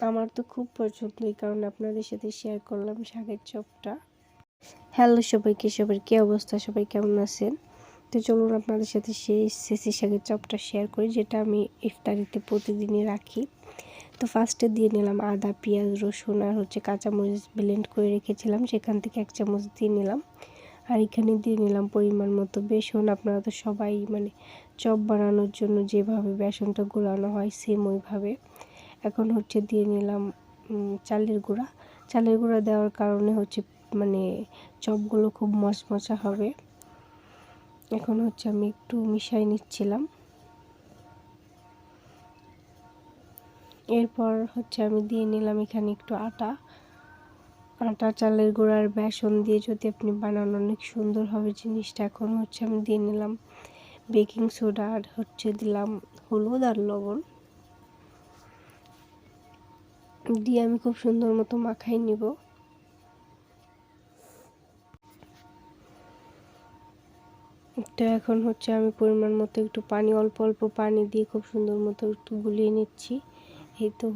আমার তো খুব পছন্দ, এই কারণে আপনাদের সাথে শেয়ার করলাম শাকের চপটা। হ্যালো সবাইকে, সবার কী অবস্থা, সবাই কেমন আছেন? তো চলুন আপনাদের সাথে সেই সেসি শাকের চপটা শেয়ার করি, যেটা আমি ইফতারিতে প্রতিদিনই রাখি। তো ফার্স্টে দিয়ে নিলাম আদা, পেঁয়াজ, রসুন আর কাঁচামরিচ ব্লেন্ড করে রেখেছিলাম, সেখান থেকে 1 চামচ দিয়ে নিলাম। আর এখানে দিয়ে নিলাম পরিমাণ মতো বেসন। আপনারা তো সবাই চপ বানানোর জন্য যেভাবে বেসনটা গোলানো হয় সেম ওইভাবে। এখন দিয়ে নিলাম চালের গুঁড়া। চালের গুঁড়া দেওয়ার কারণে চপগুলো খুব মচমচা হবে। এখন আমি একটু মিশাই নিচ্ছিলাম। এরপর আমি দিয়ে নিলাম এখানে একটু আটা। চালের গুঁড়ার বেসন দিয়ে যদি আপনি বানান, অনেক সুন্দর হবে জিনিসটা। এখন আমি দিয়ে নিলাম বেকিং সোডা আর দিলাম হলুদ আর লবণ দিয়ে আমি খুব সুন্দর মতো মাখাই নিব। তো এখন আমি পরিমাণ মতো একটু পানি, অল্প অল্প পানি দিয়ে খুব সুন্দর মতো একটু গুলিয়ে নিচ্ছি। এই তো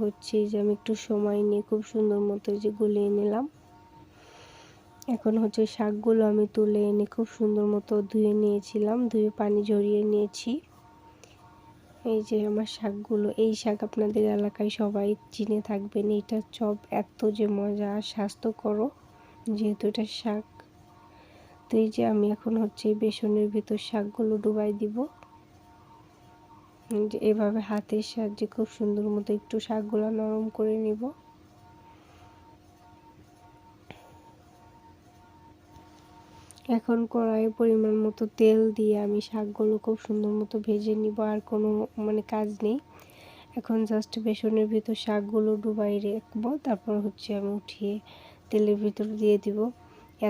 যে আমি একটু সময় নিয়ে খুব সুন্দর মতো গুলিয়ে নিলাম। এখন শাকগুলো আমি তুলে এনে খুব সুন্দর মতো ধুয়ে নিয়েছিলাম, ধুয়ে পানি ঝরিয়ে নিয়েছি। এই যে আমার শাকগুলো, এই শাক আপনাদের এলাকায় সবাই চিনে থাকবেন। এটা চপ এত যে মজা আর স্বাস্থ্যকর, যেহেতু এটা শাক। তো এই যে আমি এখন বেসনের ভিতর শাকগুলো ডুবাই দিব। এভাবে হাতের সাহায্যে খুব সুন্দর মতো একটু শাকগুলো নরম করে নিব। এখন কড়াইয়ে পরিমাণ মতো তেল দিয়ে আমি শাকগুলো খুব সুন্দর মতো ভেজে নিব। আর কোনো কাজ নেই। এখন জাস্ট বেসনের ভিতর শাকগুলো ডুবাই রাখবো, তারপর আমি উঠিয়ে তেলের ভিতর দিয়ে দিব।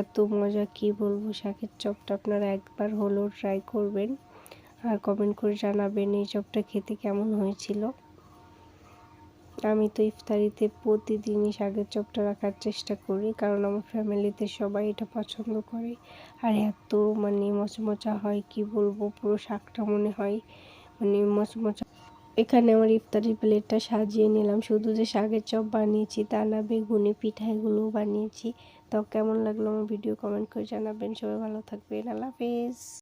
এত মজা, কি বলবো, শাকের চপটা আপনারা একবার হলেও ট্রাই করবেন আর কমেন্ট করে জানাবেন এই চপটা খেতে কেমন হয়েছিল। আমি তো ইফতারিতে প্রতিদিনই শাকের চপটা রাখার চেষ্টা করি, কারণ আমার ফ্যামিলিতে সবাই এটা পছন্দ করে। আর এত মচমচা হয়, কি বলবো, পুরো শাকটা মনে হয় মচমচা। এখানে আমার ইফতারির প্লেটটা সাজিয়ে নিলাম। শুধু যে শাকের চপ বানিয়েছি তা না, বেগুনি পিঠা এগুলোও বানিয়েছি। তো কেমন লাগলো আমার ভিডিও কমেন্ট করে জানাবেন। সবাই ভালো থাকবেন। আল্লাহ হাফেজ।